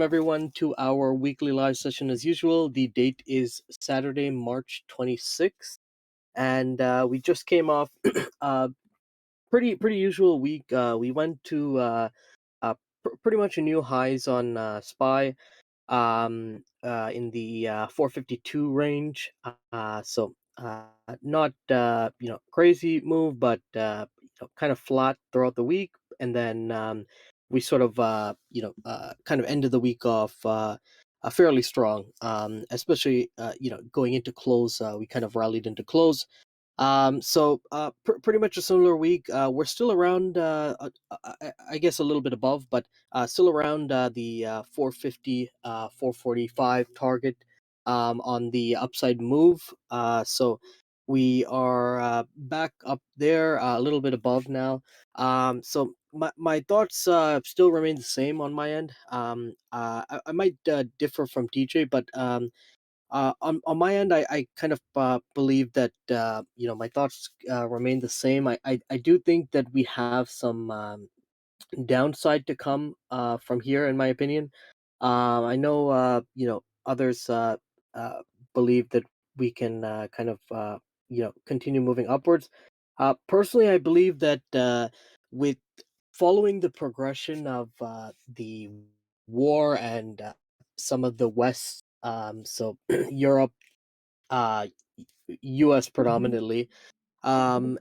everyone, to our weekly live session as usual. The date is Saturday, March 26th, and we just came off a pretty usual week. We went to pretty much a new highs on SPY in the 452 range. Not crazy move, but kind of flat throughout the week, and then we sort of kind of ended the week off fairly strong. Especially going into close, we kind of rallied into close. Pretty much a similar week. We're still around, I guess a little bit above, but still around the 450, 445 target on the upside move. So we are back up there, a little bit above now. My thoughts still remain the same on my end. I might differ from TJ, but on my end, I kind of believe that my thoughts remain the same. I do think that we have some downside to come from here, in my opinion. I know others uh, believe that we can kind of continue moving upwards. Personally, I believe that with following the progression of the war and some of the West, so Europe, uh, U.S. predominantly, um,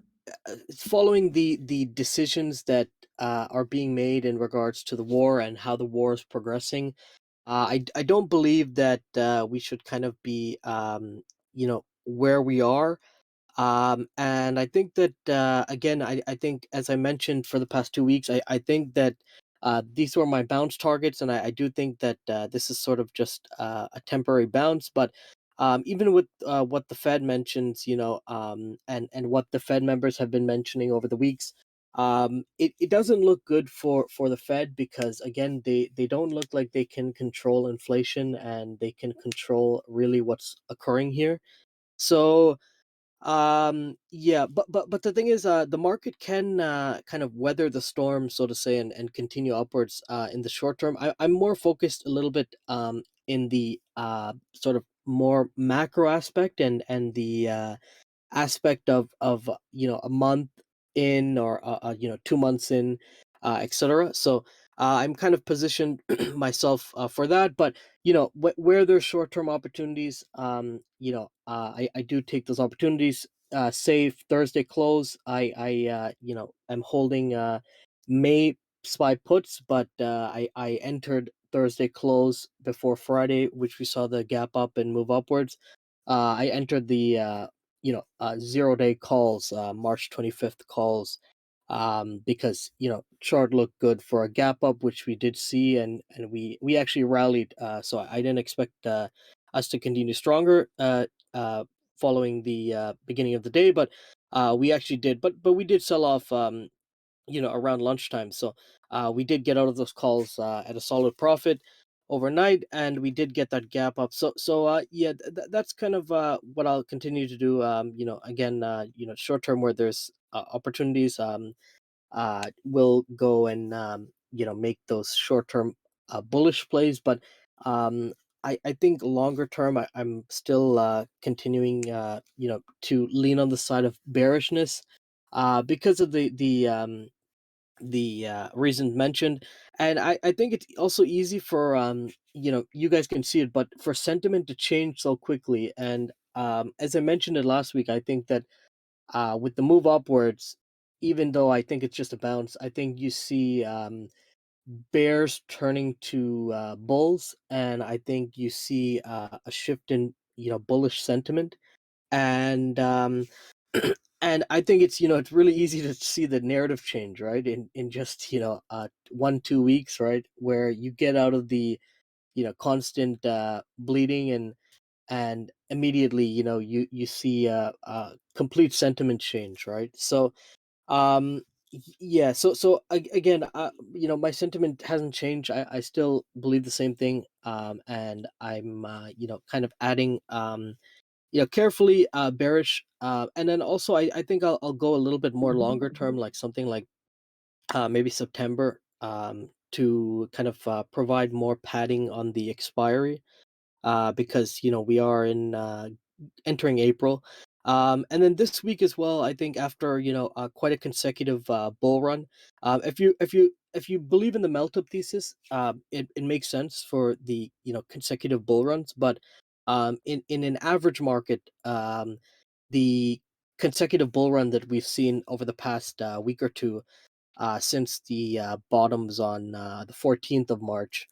following the decisions that are being made in regards to the war and how the war is progressing. I don't believe that we should kind of be where we are, and I think that again, I think as I mentioned for the past 2 weeks, I think that these were my bounce targets, and I do think that this is sort of just a temporary bounce. But even with what the Fed mentions, and what the Fed members have been mentioning over the weeks, it doesn't look good for the Fed because again, they don't look like they can control inflation and they can control really what's occurring here. So yeah, but the thing is, the market can kind of weather the storm, so to say, and continue upwards in the short term. I'm more focused a little bit in the sort of more macro aspect and the aspect of a month in or 2 months in, etc. So I'm kind of positioned myself for that, but where there's short-term opportunities, I do take those opportunities. Say Thursday close, I'm holding May SPY puts, but I entered Thursday close before Friday, which we saw the gap up and move upwards. I entered the 0 day calls, March 25th calls, because chart looked good for a gap up, which we did see, and we actually rallied. So I didn't expect us to continue stronger following the beginning of the day, but we actually did. But we did sell off. Around lunchtime. So we did get out of those calls at a solid profit overnight, and we did get that gap up. Yeah, that's kind of what I'll continue to do. Again, short term where there's opportunities, will go and make those short term bullish plays, but um. I think longer term, I'm still continuing, to lean on the side of bearishness, because of the reasons mentioned. And I think it's also easy for you guys can see it, but for sentiment to change so quickly. And as I mentioned it last week, I think that with the move upwards, even though I think it's just a bounce, I think you see bears turning to bulls, and I think you see a shift in bullish sentiment. And and I think it's really easy to see the narrative change, right? In just 1 2 weeks, right, where you get out of the constant bleeding, and immediately you see complete sentiment change, right? So yeah, again, my sentiment hasn't changed. I still believe the same thing, and I'm kind of adding carefully bearish, and then also I think I'll go a little bit more longer term, like something like maybe September, to kind of provide more padding on the expiry, because we are in entering April. And then this week as well, I think after quite a consecutive bull run, if you believe in the melt up thesis, it makes sense for the consecutive bull runs. But in an average market, the consecutive bull run that we've seen over the past week or two, since the bottoms on the 14th of March,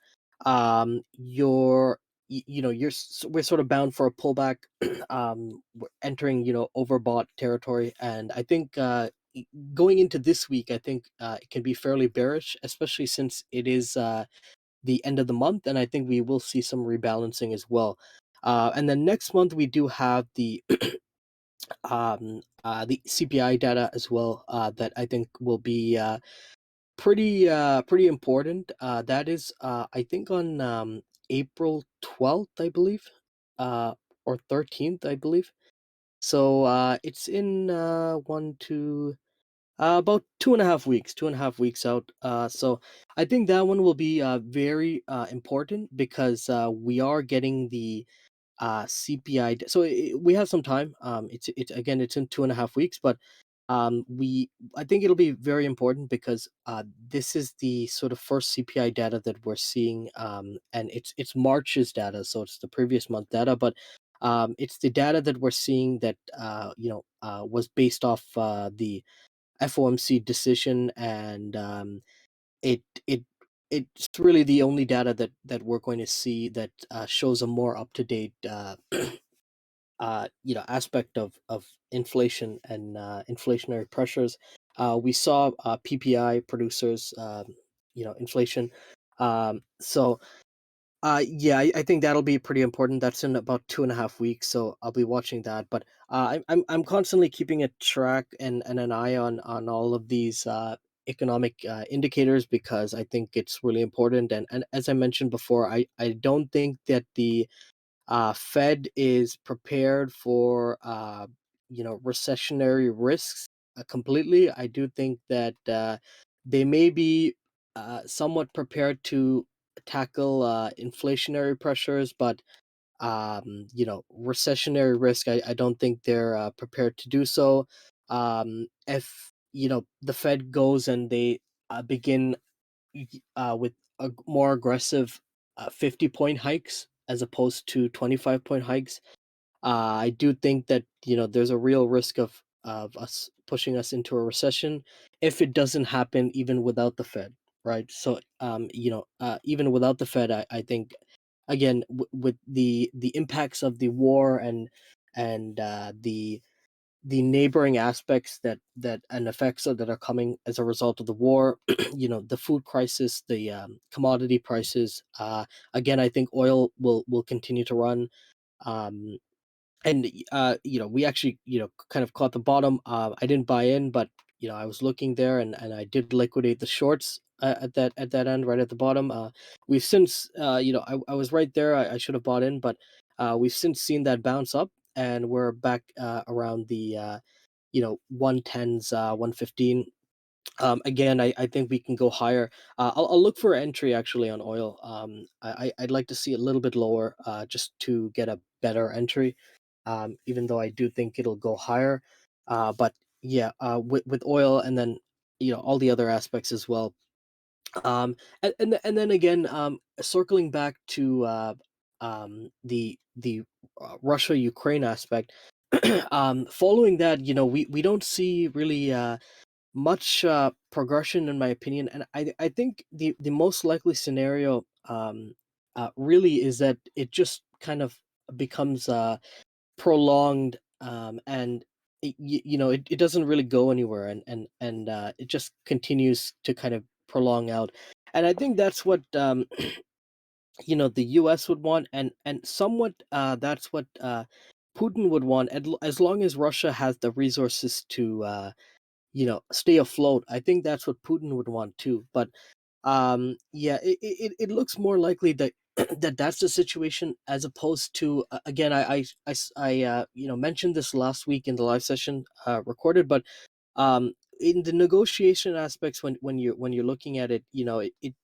you're we're sort of bound for a pullback. We're entering overbought territory, and I think going into this week, I think it can be fairly bearish, especially since it is the end of the month, and I think we will see some rebalancing as well. And then next month we do have the CPI data as well, that I think will be pretty important. That is, I think on April 12th, I believe, uh, or 13th, I believe. So it's in about 2.5 weeks, 2.5 weeks out. So I think that one will be very important because we are getting the CPI. So we have some time. It's again, it's in 2.5 weeks, but we I think it'll be very important because this is the sort of first CPI data that we're seeing, and it's March's data, so it's the previous month data, but it's the data that we're seeing that was based off the FOMC decision, and it it it's really the only data that we're going to see that shows a more up to date aspect of inflation and inflationary pressures. We saw PPI producers, inflation. So yeah, I think that'll be pretty important. That's in about 2.5 weeks, so I'll be watching that. But I'm constantly keeping a track and an eye on all of these economic indicators because I think it's really important. And as I mentioned before, I don't think that the Fed is prepared for recessionary risks completely. I do think that they may be somewhat prepared to tackle inflationary pressures, but recessionary risk, I don't think they're prepared to do so. If the Fed goes and they begin with more aggressive 50-point hikes as opposed to 25-point hikes, I do think that there's a real risk of us pushing us into a recession if it doesn't happen even without the Fed, right? So even without the Fed, I think again with the impacts of the war and the neighboring aspects that and effects that are coming as a result of the war, the food crisis, the commodity prices. Again, I think oil will continue to run. Um, and we actually kind of caught the bottom. I didn't buy in, but I was looking there, and I did liquidate the shorts at that end right at the bottom. We've since I was right there. I should have bought in, but we've since seen that bounce up, and we're back around the 110s, 115. Again, I think we can go higher. I'll look for entry actually on oil. I'd like to see a little bit lower, just to get a better entry. Even though I do think it'll go higher. But yeah, with oil and then all the other aspects as well. And then again, circling back to the Russia Ukraine aspect. Following that, we don't see really much progression in my opinion, and I think the most likely scenario really is that it just kind of becomes prolonged, and it doesn't really go anywhere, and it just continues to kind of prolong out, and I think that's what the US would want, and somewhat that's what Putin would want, as long as Russia has the resources to stay afloat. I think that's what Putin would want too. But yeah, it looks more likely that that's the situation, as opposed to again, I mentioned this last week in the live session recorded, but in the negotiation aspects, when you're looking at it, it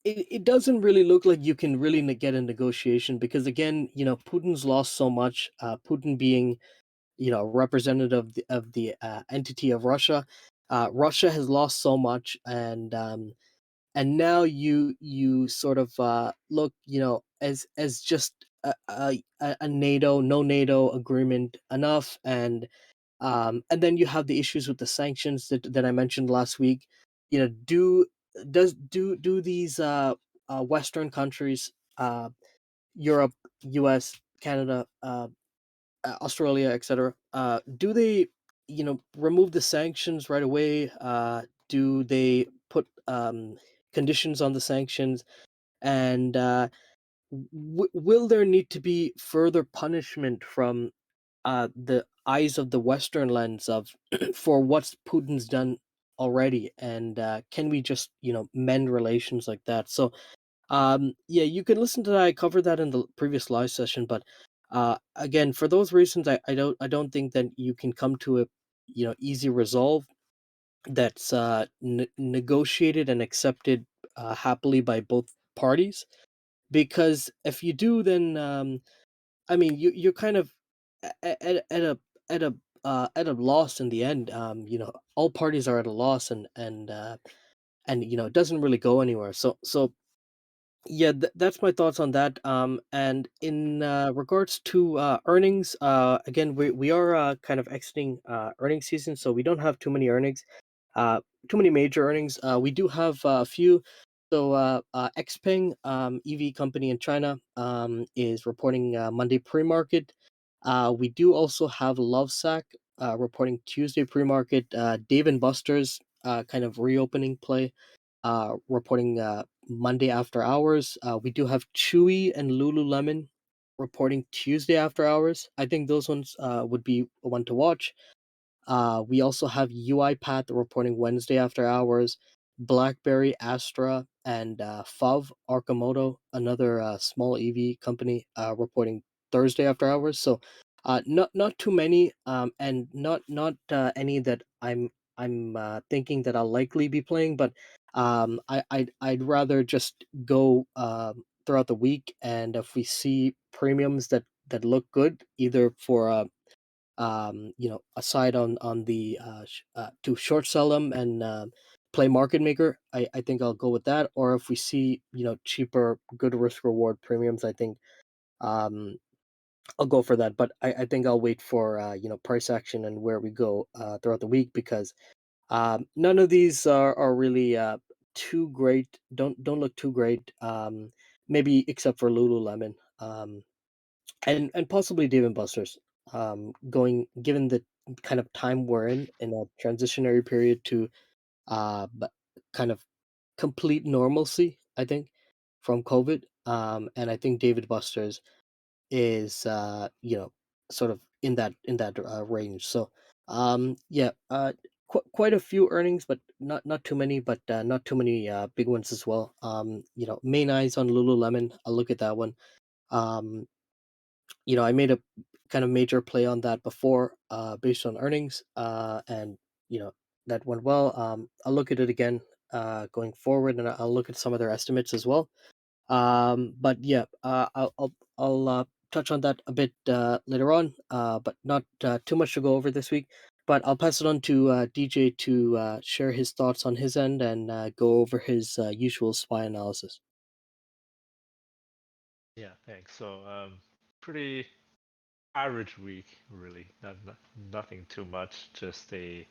it doesn't really look like you can really get a negotiation, because again, Putin's lost so much. Putin being, representative of the entity of Russia. Russia has lost so much, and now you sort of look, as just a NATO no NATO agreement enough, and then you have the issues with the sanctions that I mentioned last week. You know, do these Western countries, Europe, U.S., Canada, Australia, etc. Do they, remove the sanctions right away? Do they put conditions on the sanctions? And will there need to be further punishment from the eyes of the Western lens of for what Putin's done already? And can we just, mend relations like that? So yeah, you can listen to that. I covered that in the previous live session, but again, for those reasons, I don't think that you can come to a, easy resolve that's negotiated and accepted happily by both parties. Because if you do, then I mean, you're kind of at a at a loss in the end. All parties are at a loss, and it doesn't really go anywhere. So yeah, that's my thoughts on that. And in regards to earnings, again, we are kind of exiting earnings season, so we don't have uh, too many major earnings. We do have a few. So Xpeng, EV company in China, is reporting Monday pre-market. We do also have Lovesac reporting Tuesday pre-market. Dave and Buster's, kind of reopening play, reporting Monday after hours. We do have Chewy and Lululemon reporting Tuesday after hours. I think those ones would be one to watch. We also have UiPath reporting Wednesday after hours. BlackBerry, Astra, and FUV Arcimoto, another small EV company, reporting Thursday after hours. So, not too many, and not any that I'm thinking that I'll likely be playing. But I'd rather just go throughout the week, and if we see premiums that look good, either for aside on the to short sell them and play market maker, I think I'll go with that. Or if we see, cheaper, good risk reward premiums, I think um I'll go for that. But I think I'll wait for price action and where we go throughout the week, because none of these are really too great. Don't look too great. Maybe except for Lululemon. And possibly Dave and Buster's. Going Given the kind of time we're in a transitionary period to but kind of complete normalcy, I think, from COVID. And I think David Buster's is sort of in that range. So yeah, quite a few earnings, but not too many, but not too many big ones as well. Main eyes on Lululemon. I'll look at that one. Um, I made a kind of major play on that before, based on earnings, and you know that went well. I'll look at it again going forward, and I'll look at some of their estimates as well. But yeah, I'll touch on that a bit later on, but not too much to go over this week. But I'll pass it on to DJ to share his thoughts on his end and go over his usual SPY analysis. Yeah, thanks. So, pretty average week, really. Nothing too much. Just a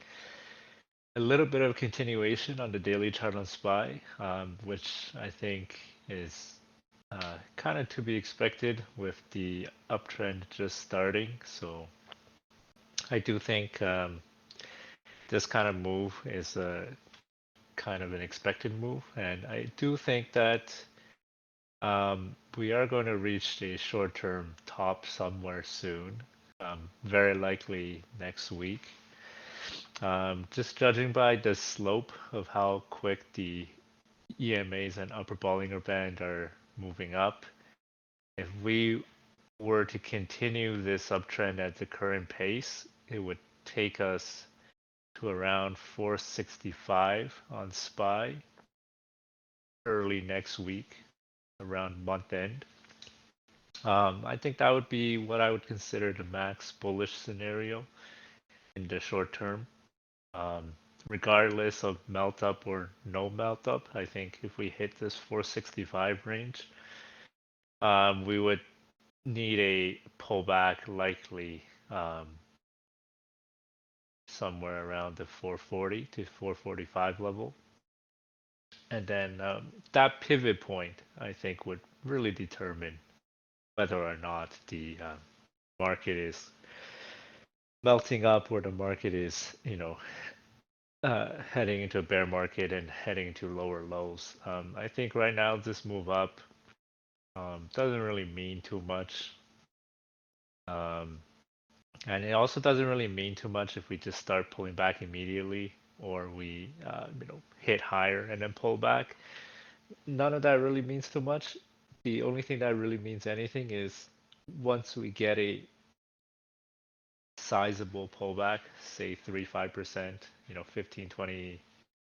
little bit of continuation on the daily chart on SPY, which I think is kind of to be expected with the uptrend just starting. So I do think this kind of move is a kind of an expected move, and I do think that we are going to reach a short-term top somewhere soon, very likely next week. Just judging by the slope of how quick the EMAs and upper Bollinger Band are moving up, if we were to continue this uptrend at the current pace, it would take us to around 465 on SPY early next week, around month end. I think that would be what I would consider the max bullish scenario in the short term. Um, Regardless of melt up or no melt up, I think if we hit this 465 range, we would need a pullback likely somewhere around the 440 to 445 level. And then that pivot point, I think, would really determine whether or not the market is melting up or the market is, heading into a bear market and heading to lower lows. I think right now this move up doesn't really mean too much. Um, and it also doesn't really mean too much if we just start pulling back immediately or we, hit higher and then pull back. None of that really means too much. The only thing that really means anything is once we get a sizable pullback, say 3-5%, 15, 20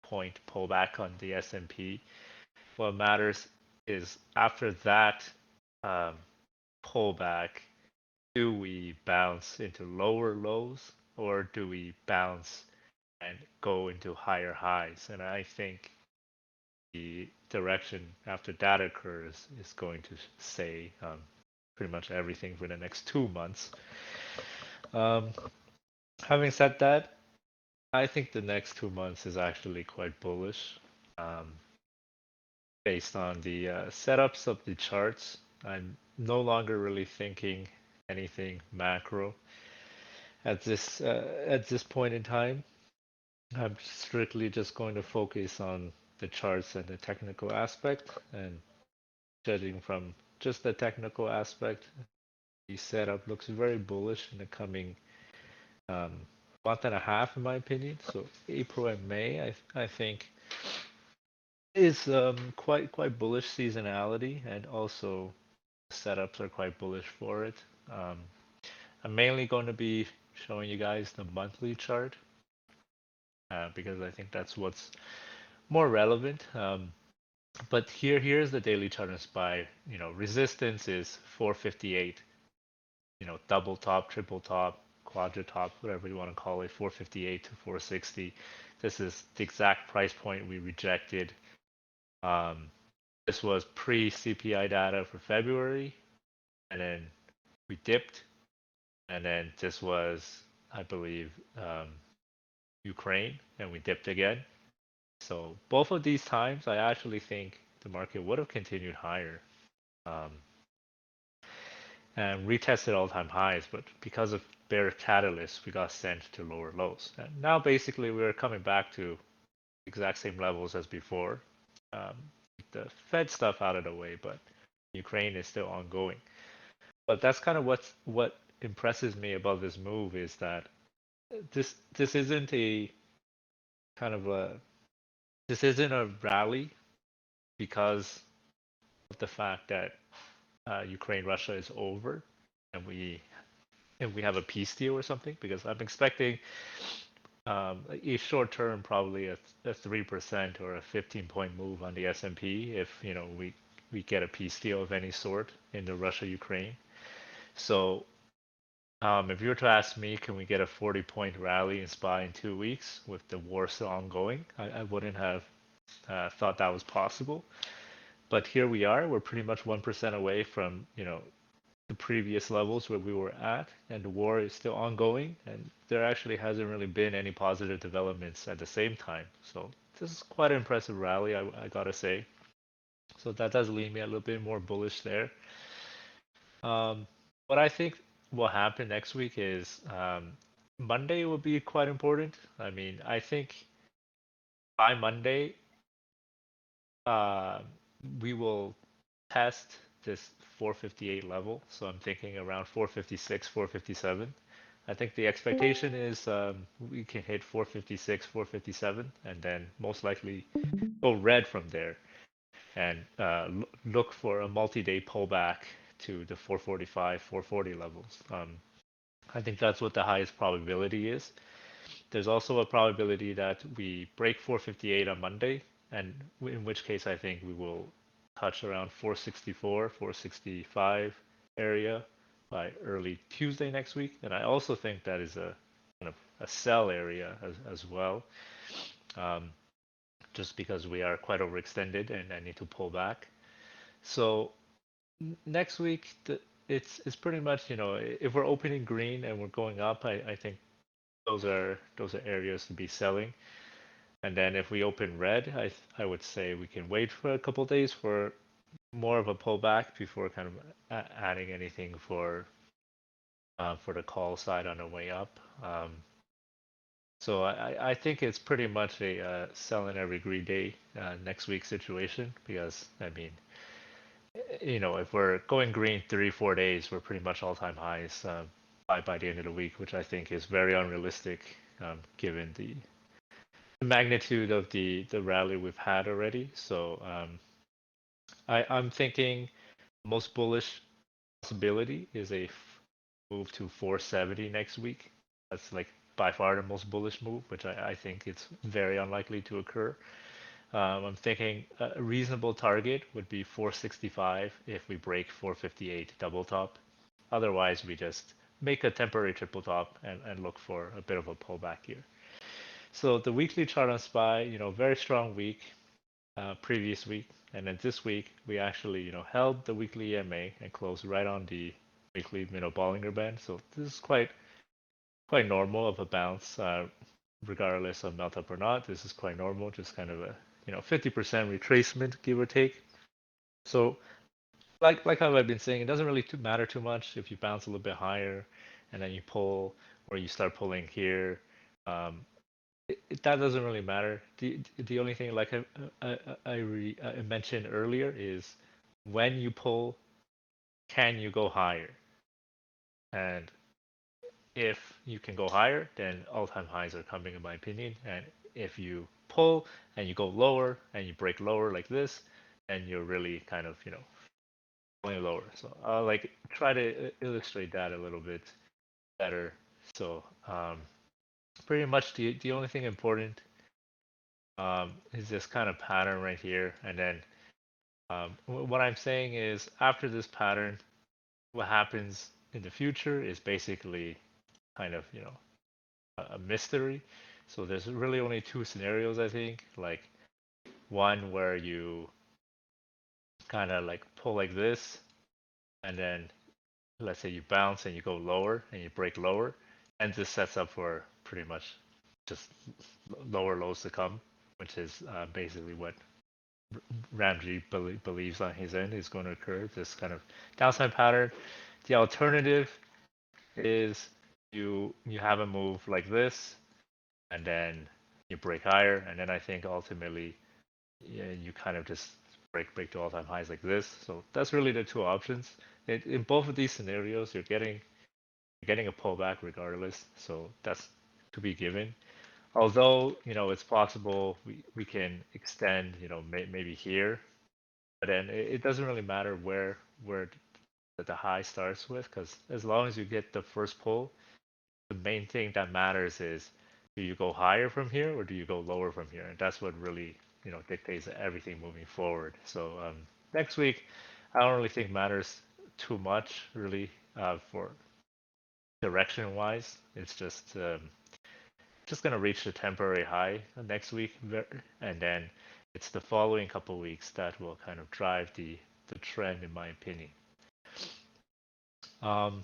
point pullback on the S&P. What matters is after that um, pullback, do we bounce into lower lows or do we bounce and go into higher highs? And I think the direction after that occurs is going to say pretty much everything for the next 2 months. Um, Having said that, I think the next 2 months is actually quite bullish. Um, Based on the setups of the charts, I'm no longer really thinking anything macro at this point in time. I'm strictly just going to focus on the charts and the technical aspect, and judging from just the technical aspect, the setup looks very bullish in the coming um, month and a half, in my opinion. So April and May, I think is quite bullish seasonality, and also setups are quite bullish for it. Um, I'm mainly going to be showing you guys the monthly chart because I think that's what's more relevant. But here's the daily chart on SPY. Resistance is 458. Double top, triple top, quadra top, whatever you want to call it, 458 to 460. This is the exact price point we rejected. This was pre-CPI data for February, and then we dipped, and then this was, I believe, Ukraine, and we dipped again. So both of these times, I actually think the market would have continued higher um, and retested all-time highs, but because of bear catalysts, we got sent to lower lows. And now basically we're coming back to exact same levels as before. Um, the Fed stuff out of the way, but Ukraine is still ongoing. But that's kind of what impresses me about this move is that this isn't a kind of a this isn't a rally because of the fact that Ukraine Russia is over and we have a peace deal or something. Because I'm expecting a short term probably a 3% or a 15-point move on the S&P if we get a peace deal of any sort in the Russia Ukraine. So if you were to ask me, can we get a 40-point rally in SPY in 2 weeks with the war still ongoing? I wouldn't have thought that was possible. But here we are. We're pretty much 1% away from, the previous levels where we were at, and the war is still ongoing, and there actually hasn't really been any positive developments at the same time. So this is quite an impressive rally, I gotta say. So that does leave me a little bit more bullish there. What I think will happen next week is Monday will be quite important. I mean, I think by Monday, uh, we will test this 458 level. So I'm thinking around 456, 457. I think the expectation is we can hit 456, 457, and then most likely go red from there and look for a multi-day pullback to the 445, 440 levels. I think that's what the highest probability is. There's also a probability that we break 458 on Monday, and in which case I think we will touch around 464, 465 area by early Tuesday next week. And I also think that is a kind of a sell area as well, um, just because we are quite overextended and I need to pull back. So next week, it's pretty much, if we're opening green and we're going up, I think those are areas to be selling. And then if we open red, I would say we can wait for a couple days for more of a pullback before kind of adding anything for the call side on the way up. So I think it's pretty much a sell in every green day next week situation because I mean, if we're going green 3 4 days, we're pretty much all time highs by the end of the week, which I think is very unrealistic given the magnitude of the rally we've had already. So I'm thinking most bullish possibility is a move to 470 next week. That's like by far the most bullish move, which I think it's very unlikely to occur. I'm thinking a reasonable target would be 465 if we break 458 double top. Otherwise, we just make a temporary triple top and look for a bit of a pullback here. So the weekly chart on SPY, very strong week, previous week, and then this week we actually, held the weekly EMA and closed right on the weekly middle Bollinger Band. So this is quite normal of a bounce, regardless of melt up or not. This is quite normal, just kind of a 50% retracement, give or take. So like how I've been saying, it doesn't really matter too much if you bounce a little bit higher and then you pull or you start pulling here. Um, that doesn't really matter. The only thing, like I mentioned earlier, is when you pull, can you go higher? And if you can go higher, then all-time highs are coming, in my opinion. And if you pull and you go lower and you break lower like this, then you're really kind of going lower. So I'll like try to illustrate that a little bit better. So pretty much the only thing important is this kind of pattern right here, and then what I'm saying is after this pattern, what happens in the future is basically kind of a mystery. So there's really only two scenarios, I think. Like one where you kind of like pull like this, and then let's say you bounce and you go lower and you break lower, and this sets up for pretty much just lower lows to come, which is basically what Ramji believes on his end is going to occur. This kind of downside pattern. The alternative is you have a move like this, and then you break higher, and then I think ultimately you kind of just break to all-time highs like this. So that's really the two options. In both of these scenarios, you're getting a pullback regardless. So that's to be given. Although it's possible we can extend maybe here, but then it doesn't really matter where the high starts with, because as long as you get the first pull, the main thing that matters is, do you go higher from here or do you go lower from here? And that's what really dictates everything moving forward. So next week, I don't really think matters too much really for direction wise. It's just gonna reach the temporary high next week, and then it's the following couple weeks that will kind of drive the trend, in my opinion. Um,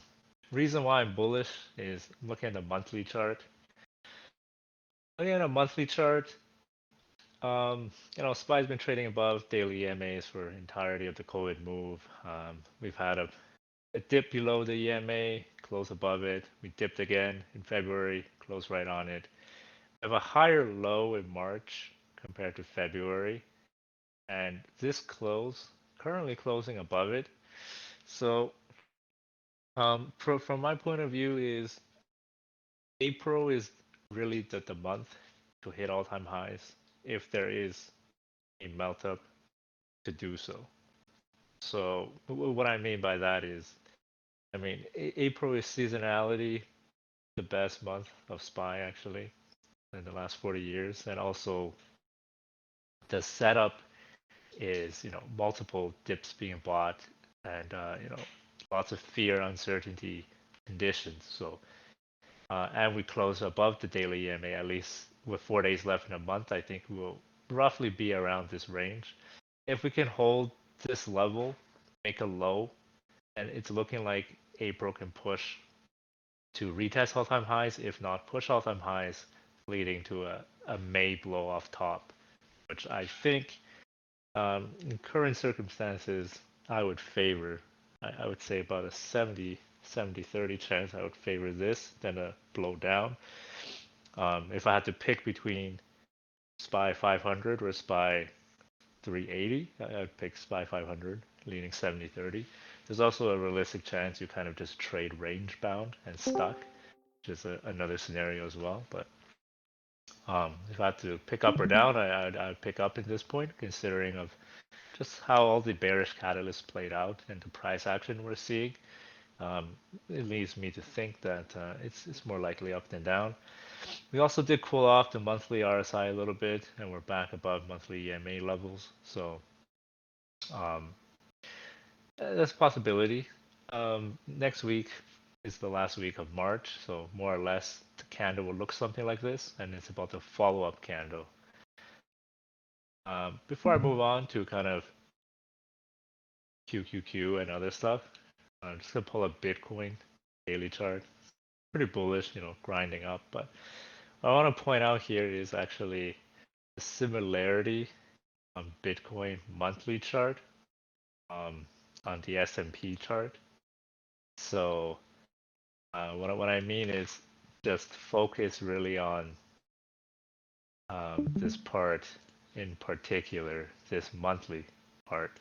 reason why I'm bullish is looking at the monthly chart. Looking at a monthly chart, SPY's been trading above daily EMAs for entirety of the COVID move. We've had a dip below the EMA, close above it. We dipped again in February, close right on it. We have a higher low in March compared to February, and this close currently closing above it. So, from my point of view, is April is really the month to hit all-time highs if there is a melt up to do so. So what I mean by that is, I mean April is seasonality. the best month of SPY actually in the last 40 years, and also the setup is multiple dips being bought and lots of fear, uncertainty conditions. So and we close above the daily EMA at least with 4 days left in a month. I think we'll roughly be around this range. If we can hold this level, make a low, and it's looking like April can push to retest all-time highs, if not push all-time highs, leading to a May blow off top, which I think in current circumstances I would favor. I would say about a 70-30 chance I would favor this than a blow down. If I had to pick between SPY 500 or SPY 380, I'd pick SPY 500, leaning 70-30. There's also a realistic chance you kind of just trade range bound and stuck, which is another scenario as well. But if I had to pick up or down, I'd pick up at this point, considering of just how all the bearish catalysts played out and the price action we're seeing. Um, it leads me to think that it's more likely up than down. We also did cool off the monthly RSI a little bit, and we're back above monthly EMA levels. So um, that's a possibility. Next week is the last week of March, so more or less the candle will look something like this, and it's about the follow-up candle. Before I move on to kind of QQQ and other stuff, I'm just gonna pull up Bitcoin daily chart. Pretty bullish, grinding up. But what I want to point out here is actually the similarity on Bitcoin monthly chart um, on the S&P chart. So what I mean is just focus really on this part in particular, this monthly part.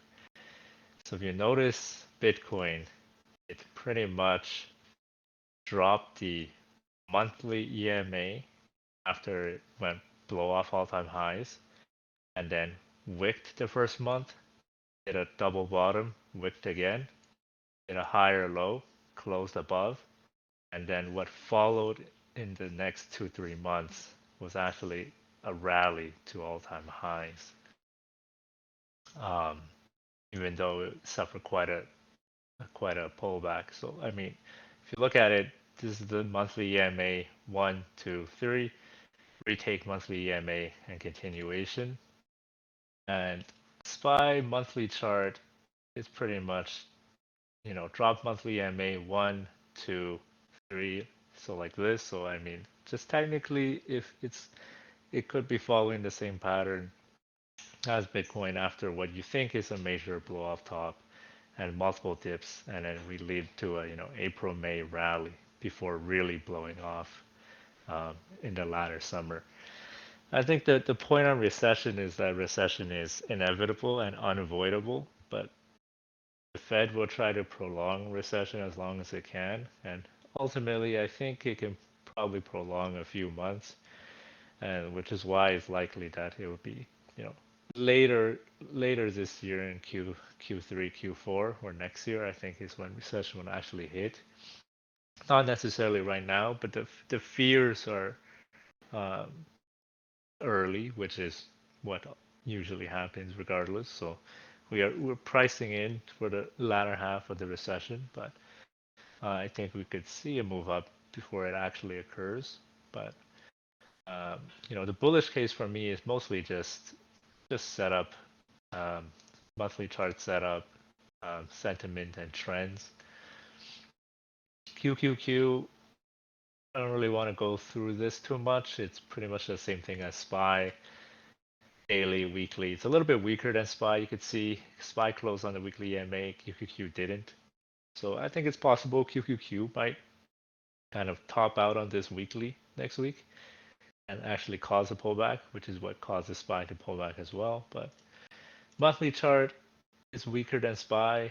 So if you notice Bitcoin, it pretty much dropped the monthly EMA after it went blow off all-time highs, and then wicked the first month, hit a double bottom, wicked again, hit a higher low, closed above, and then what followed in the next 2-3 months was actually a rally to all-time highs. Um, Even though it suffered quite a pullback. So I mean, if you look at it, this is the monthly EMA 1, 2, 3, retake monthly EMA and continuation. And SPY monthly chart is pretty much, drop monthly EMA 1, 2, 3, so like this. So I mean, just technically, if it could be following the same pattern as Bitcoin after what you think is a major blow off top and multiple dips, and then we lead to a April May rally before really blowing off in the latter summer. I think that the point on recession is that recession is inevitable and unavoidable, but the Fed will try to prolong recession as long as it can, and ultimately I think it can probably prolong a few months, and which is why it's likely that it will be, you know, later this year in Q3, Q4, or next year, I think is when recession will actually hit. Not necessarily right now, but the fears are um, early, which is what usually happens regardless. So we're pricing in for the latter half of the recession, but I think we could see a move up before it actually occurs. But the bullish case for me is mostly just setup, um, monthly chart setup, sentiment and trends. QQQ, I don't really want to go through this too much. It's pretty much the same thing as SPY, daily, weekly. It's a little bit weaker than SPY. You could see SPY closed on the weekly EMA, QQQ didn't. So I think it's possible QQQ might kind of top out on this weekly next week and actually cause a pullback, which is what causes SPY to pull back as well. But monthly chart is weaker than SPY,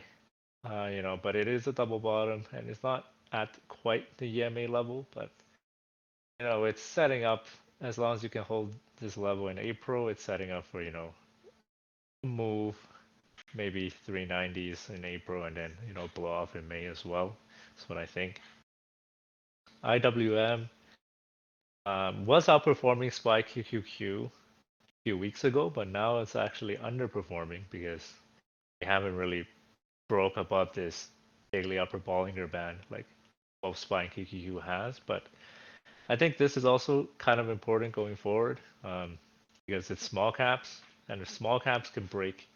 but it is a double bottom and it's not at quite the EMA level, but it's setting up as long as you can hold this level in April, it's setting up for, move maybe 390s in April and then, blow off in May as well. That's what I think. IWM was outperforming SPY QQQ a few weeks ago, but now it's actually underperforming because they haven't really broke above this daily upper Bollinger Band like both SPY and QQQ has. But I think this is also kind of important going forward because it's small caps, and if small caps can break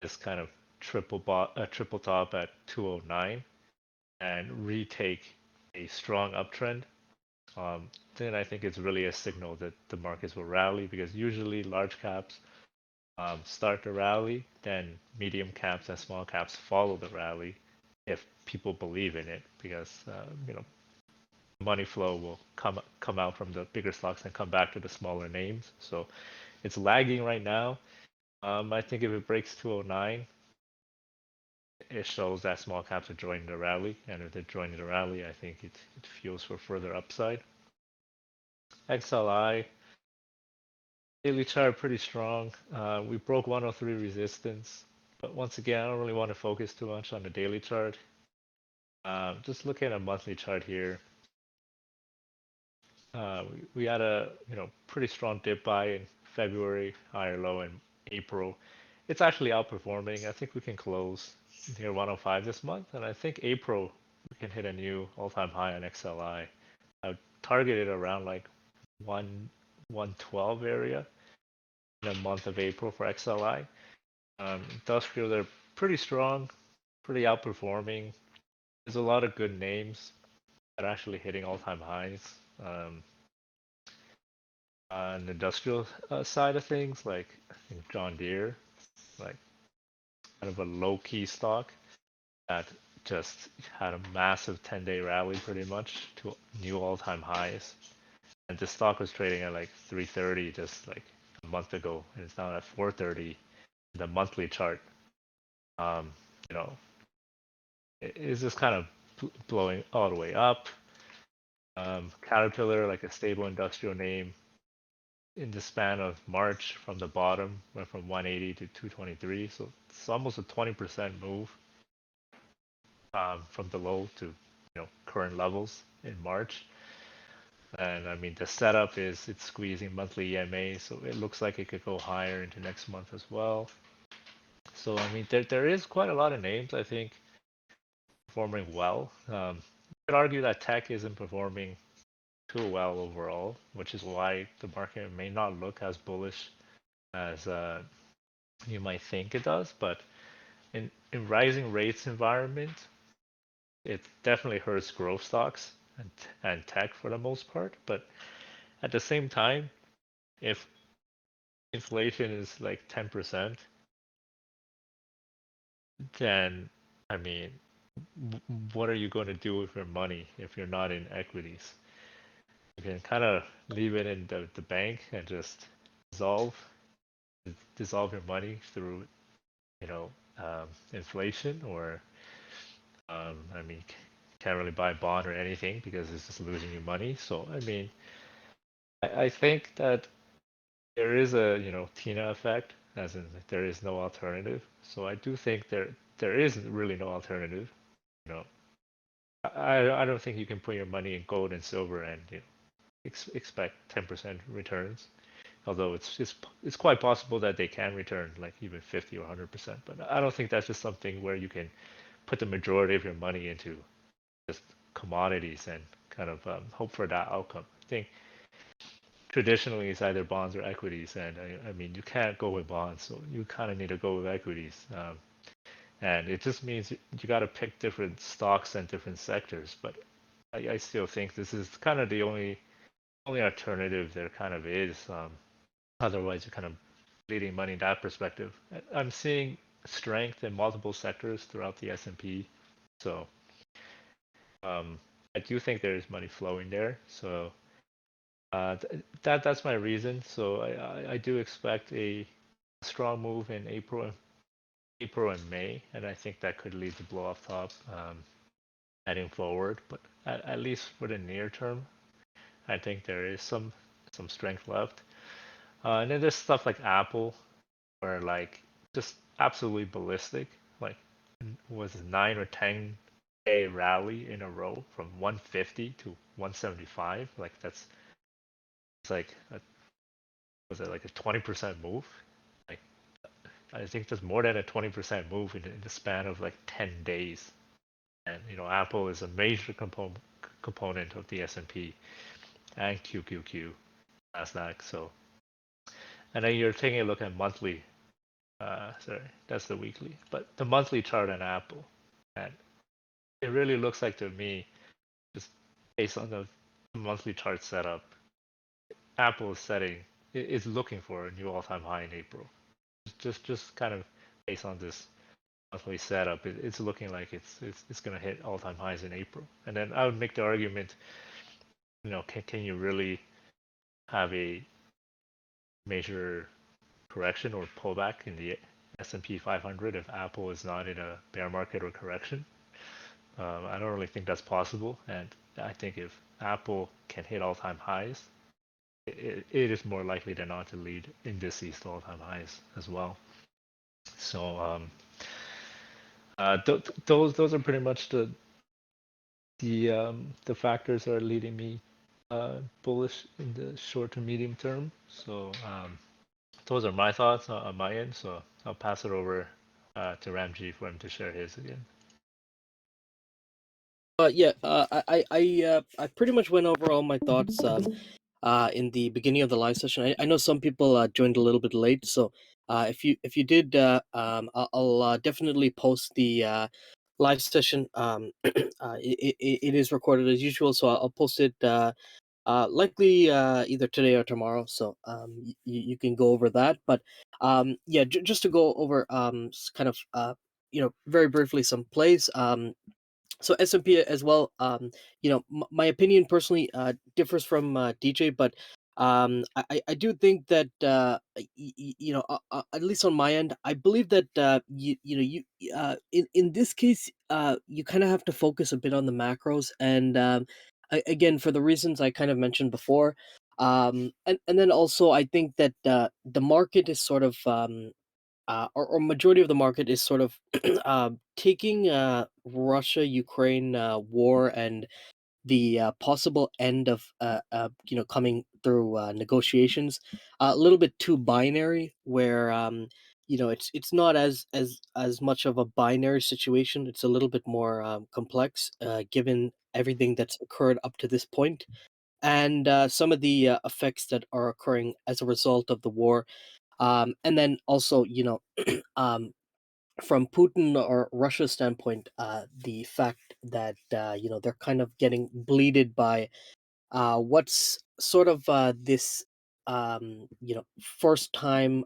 this kind of triple top at 209 and retake a strong uptrend, then I think it's really a signal that the markets will rally because usually large caps start the rally, then medium caps and small caps follow the rally if people believe in it because money flow will come out from the bigger stocks and come back to the smaller names. So it's lagging right now. I think if it breaks 209, it shows that small caps are joining the rally, and if they're joining the rally, I think it fuels for further upside. XLI daily chart pretty strong. We broke 103 resistance, but once again, I don't really want to focus too much on the daily chart. Just looking at a monthly chart here. We had a pretty strong dip buy in February, higher low in April. It's actually outperforming. I think we can close near 105 this month, and I think April we can hit a new all-time high on XLI. I targeted around like 112 area in the month of April for XLI. Industrial, they're pretty strong, pretty outperforming. There's a lot of good names that are actually hitting all-time highs. On the industrial side of things, like I think John Deere, like kind of a low-key stock that just had a massive 10-day rally pretty much to new all-time highs. And the stock was trading at like 330 just like a month ago, and it's now at 430 in the monthly chart. Um, you know, it's just kind of blowing all the way up. Caterpillar, like a stable industrial name, in the span of March from the bottom went from 180 to 223, so it's almost a 20% move from the low to current levels in March. And I mean the setup is it's squeezing monthly EMA, so it looks like it could go higher into next month as well. So I mean there is quite a lot of names I think performing well. You could argue that tech isn't performing too well overall, which is why the market may not look as bullish as you might think it does. But in rising rates environment, it definitely hurts growth stocks and tech for the most part. But at the same time, if inflation is like 10%, then I mean, what are you going to do with your money if you're not in equities? You can kind of leave it in the bank and just dissolve dissolve your money through inflation, or I mean, can't really buy a bond or anything because it's just losing you money. So I mean, I think that there is a Tina effect, as in there is no alternative. So I do think there is really no alternative. You know, I don't think you can put your money in gold and silver and expect 10% returns. Although it's quite possible that they can return like even 50 or 100%. But I don't think that's just something where you can put the majority of your money into just commodities and kind of hope for that outcome. I think traditionally it's either bonds or equities, and I mean you can't go with bonds, so you kind of need to go with equities. And it just means you got to pick different stocks and different sectors. But I still think this is kind of the only alternative there kind of is. Otherwise, you're kind of bleeding money in that perspective. I'm seeing strength in multiple sectors throughout the S&P, so I do think there is money flowing there. So that's my reason. So I do expect a strong move in April and May, and I think that could lead to blow off top heading forward. But at least for the near term, I think there is some strength left. And then there's stuff like Apple, where like just absolutely ballistic, like was 9 or 10 a rally in a row from 150 to 175. Like it's like was it like a 20% move? Like I think that's more than a 20% move in the span of like 10 days. And Apple is a major component of the S&P and QQQ, Nasdaq. So, and then you're taking a look at monthly. Sorry, that's the weekly, but the monthly chart on Apple, and it really looks like to me, just based on the monthly chart setup, Apple is is looking for a new all-time high in April. Just kind of based on this monthly setup, it's looking like it's going to hit all-time highs in April. And then I would make the argument, can you really have a major correction or pullback in the S&P 500 if Apple is not in a bear market or correction? I don't really think that's possible, and I think if Apple can hit all-time highs, it is more likely than not to lead indices to all-time highs as well. So those are pretty much the factors that are leading me bullish in the short to medium term. So those are my thoughts on my end. So I'll pass it over to Ramji for him to share his again. Yeah, I pretty much went over all my thoughts in the beginning of the live session. I know some people joined a little bit late, so if you did, I'll definitely post the live session. It is recorded as usual, so I'll post it likely either today or tomorrow. So you can go over that. But yeah, just to go over kind of very briefly some plays. So S&P as well. My opinion personally differs from DJ, but I do think that at least on my end, I believe that in this case you kind of have to focus a bit on the macros, and again for the reasons I kind of mentioned before, and then also I think that the market is sort of or majority of the market is sort of taking Russia Ukraine war and the possible end of coming through negotiations a little bit too binary, where it's not as much of a binary situation. It's a little bit more complex given everything that's occurred up to this point, and some of the effects that are occurring as a result of the war, and then also um, from Putin or Russia's standpoint, the fact that they're kind of getting bleeded by what's sort of this first time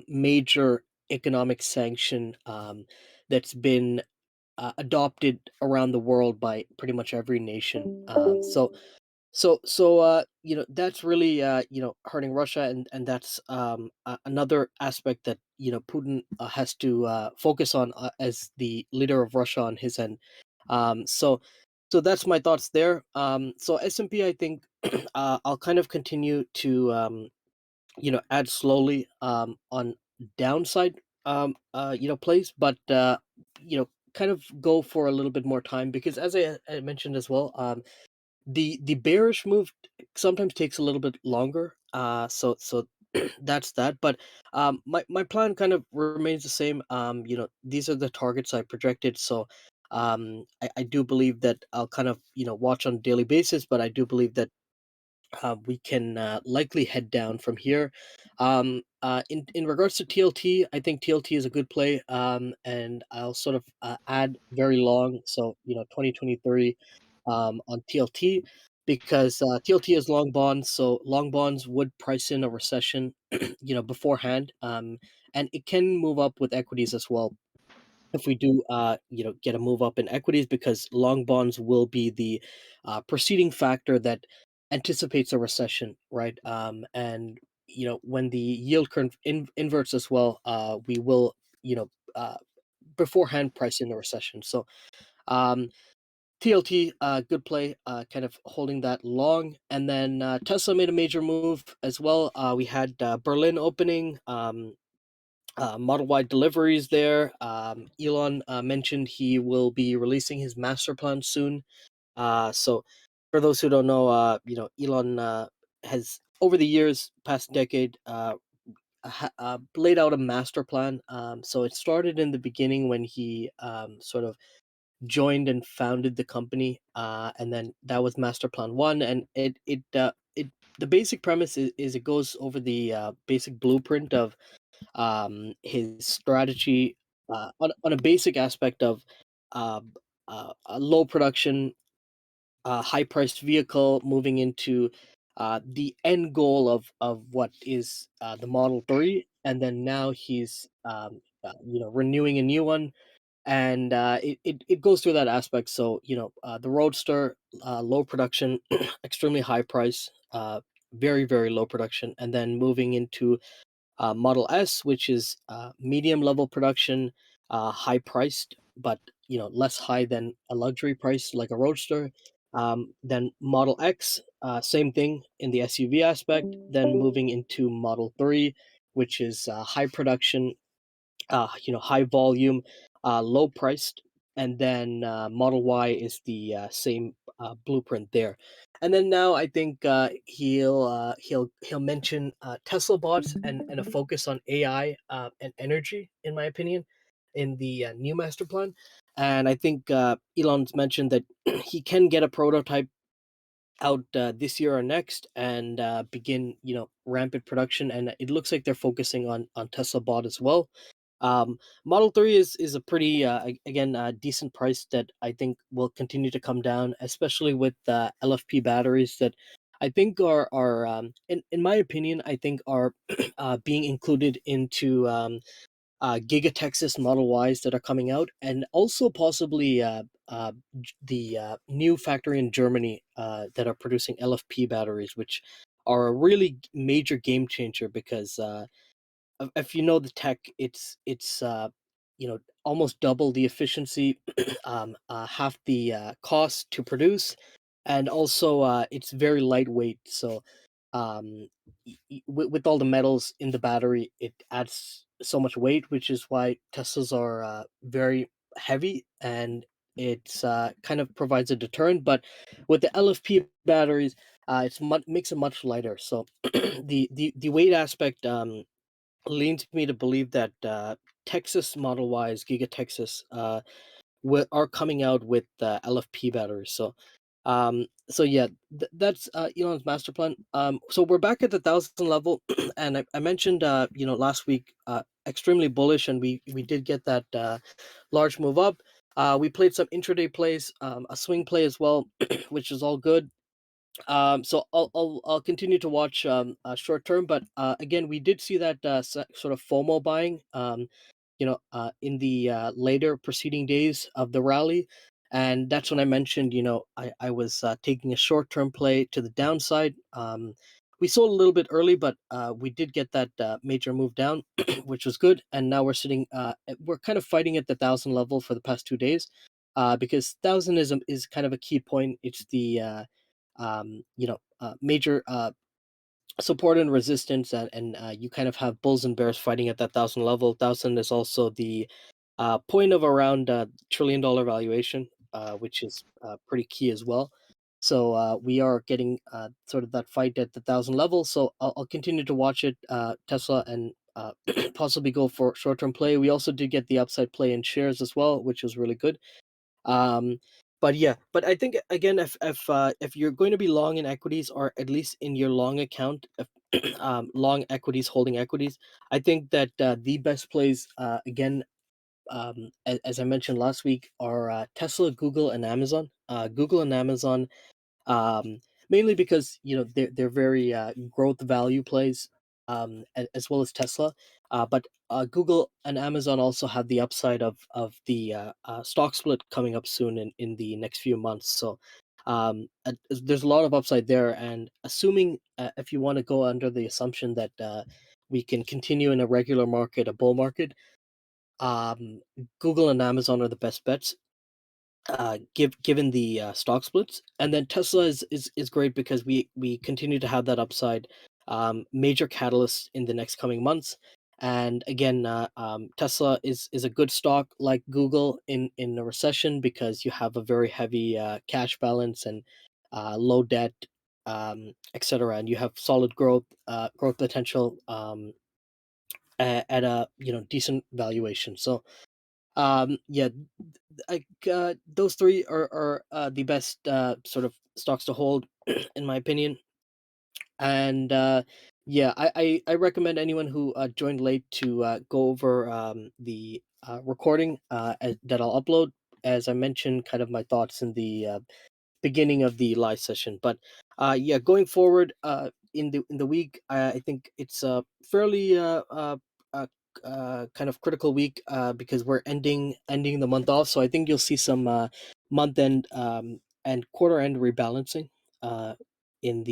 major economic sanction that's been adopted around the world by pretty much every nation. That's really hurting Russia, and that's another aspect that Putin has to focus on as the leader of Russia on his end. Um, so so that's my thoughts there. So S&P, I think I'll kind of continue to add slowly on downside plays, but kind of go for a little bit more time, because as I mentioned as well, the bearish move sometimes takes a little bit longer. So that's that. But my plan kind of remains the same. These are the targets I projected. So I do believe that I'll kind of watch on a daily basis, but I do believe that we can likely head down from here. In regards to TLT, I think TLT is a good play, and I'll sort of add very long, so 2023 on TLT, because TLT is long bonds, so long bonds would price in a recession, beforehand, and it can move up with equities as well if we do get a move up in equities, because long bonds will be the preceding factor that anticipates a recession, right? And when the yield curve inverts as well, we will beforehand price in the recession. So um TLT, good play, kind of holding that long. And then Tesla made a major move as well. We had Berlin opening. Model Y deliveries there. Elon mentioned he will be releasing his master plan soon. So, for those who don't know, Elon has over the years, past decade, laid out a master plan. So it started in the beginning when he sort of joined and founded the company, and then that was master plan one, and it the basic premise is it goes over the basic blueprint of his strategy on a basic aspect of uh, a low production, high priced vehicle moving into the end goal of what is the Model 3, and then now he's renewing a new one, and it goes through that aspect. So the Roadster, low production, extremely high price, very very low production, and then moving into Model S, which is medium level production, high priced, but less high than a luxury price like a Roadster. Then Model X, same thing in the SUV aspect. Then moving into Model 3, which is high production, high volume, low priced, and then Model Y is the same blueprint there. And then now I think he'll mention Tesla bots and a focus on AI and energy, in my opinion, in the new master plan. And I think Elon's mentioned that he can get a prototype out this year or next and begin rampant production, and it looks like they're focusing on Tesla bot as well. Model 3 is a pretty again decent price that I think will continue to come down, especially with LFP batteries that I think are in my opinion I think are being included into Giga Texas Model Ys that are coming out, and also possibly the new factory in Germany that are producing LFP batteries, which are a really major game changer because if you know the tech, it's almost double the efficiency, half the cost to produce, and also it's very lightweight. So with all the metals in the battery, it adds so much weight, which is why Teslas are very heavy, and it's kind of provides a deterrent. But with the LFP batteries, makes it much lighter. So the weight aspect leads me to believe that Texas Model Ys, Giga Texas, are coming out with LFP batteries. So yeah, that's Elon's master plan. So we're back at the 1,000 level, and I mentioned last week extremely bullish, and we did get that large move up. We played some intraday plays, a swing play as well, which is all good. So I'll continue to watch short term, but again, we did see that sort of FOMO buying, in the later preceding days of the rally, and that's when I mentioned, I was taking a short term play to the downside. We sold a little bit early, but we did get that major move down, which was good, and now we're sitting. We're kind of fighting at the 1,000 level for the past 2 days, because 1,000 is kind of a key point. It's the major support and resistance, and you kind of have bulls and bears fighting at that 1,000 level. 1,000 is also the point of around $1 trillion valuation, which is pretty key as well. So we are getting sort of that fight at the 1,000 level. So I'll continue to watch it, Tesla, and possibly go for short term play. We also did get the upside play in shares as well, which was really good. Um, but yeah, but I think again, if you're going to be long in equities, or at least in your long account, if, long equities, holding equities, I think that the best plays, again, as I mentioned last week, are Tesla, Google, and Amazon. Google and Amazon, um, mainly because they're very growth value plays, as well as Tesla. But Google and Amazon also have the upside of the stock split coming up soon in the next few months. So there's a lot of upside there. And assuming if you want to go under the assumption that we can continue in a regular market, a bull market, um, Google and Amazon are the best bets, given the stock splits. And then Tesla is great because we continue to have that upside, major catalysts in the next coming months. And again, Tesla is a good stock like Google in a recession because you have a very heavy cash balance and low debt, etc. And you have solid growth potential at a decent valuation. So yeah, those three are the best sort of stocks to hold, in my opinion. And yeah, I recommend anyone who joined late to go over the recording that I'll upload. As I mentioned, kind of my thoughts in the beginning of the live session. But yeah, going forward in the week, I think it's a fairly uh, kind of critical week because we're ending the month off. So I think you'll see some month end and quarter end rebalancing in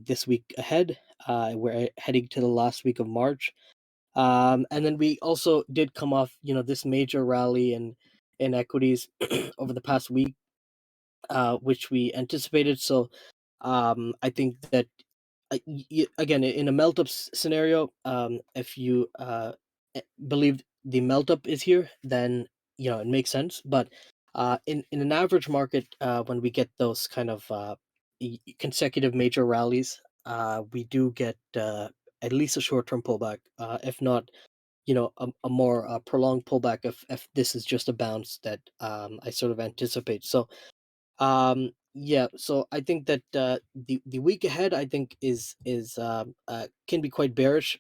this week ahead. We're heading to the last week of March. And then we also did come off, this major rally in equities over the past week, which we anticipated. So I think that again, in a melt up scenario, if you believe the melt up is here, then it makes sense. But in an average market, when we get those kind of consecutive major rallies, we do get at least a short term pullback, if not a more prolonged pullback if this is just a bounce that I sort of anticipate. So yeah, so I think that the week ahead, I think, is can be quite bearish.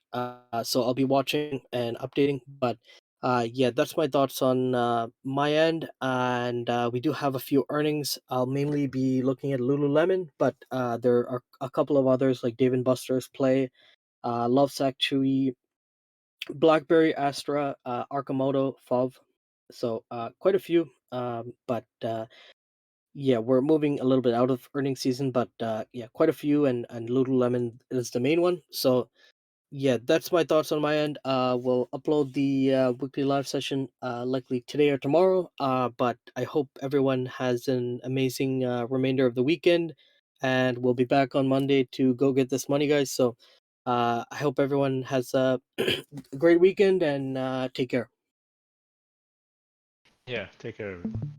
So I'll be watching and updating. But yeah, that's my thoughts on my end. And we do have a few earnings. I'll mainly be looking at Lululemon, but there are a couple of others like Dave and Buster's Play, Lovesac Chewy, BlackBerry, Astra, Arcimoto, FOV. So quite a few. But yeah, we're moving a little bit out of earnings season, but yeah, quite a few, and Lululemon is the main one. So yeah, that's my thoughts on my end. We'll upload the weekly live session likely today or tomorrow. But I hope everyone has an amazing remainder of the weekend, and we'll be back on Monday to go get this money, guys. So I hope everyone has a great weekend and take care. Yeah, take care, everyone.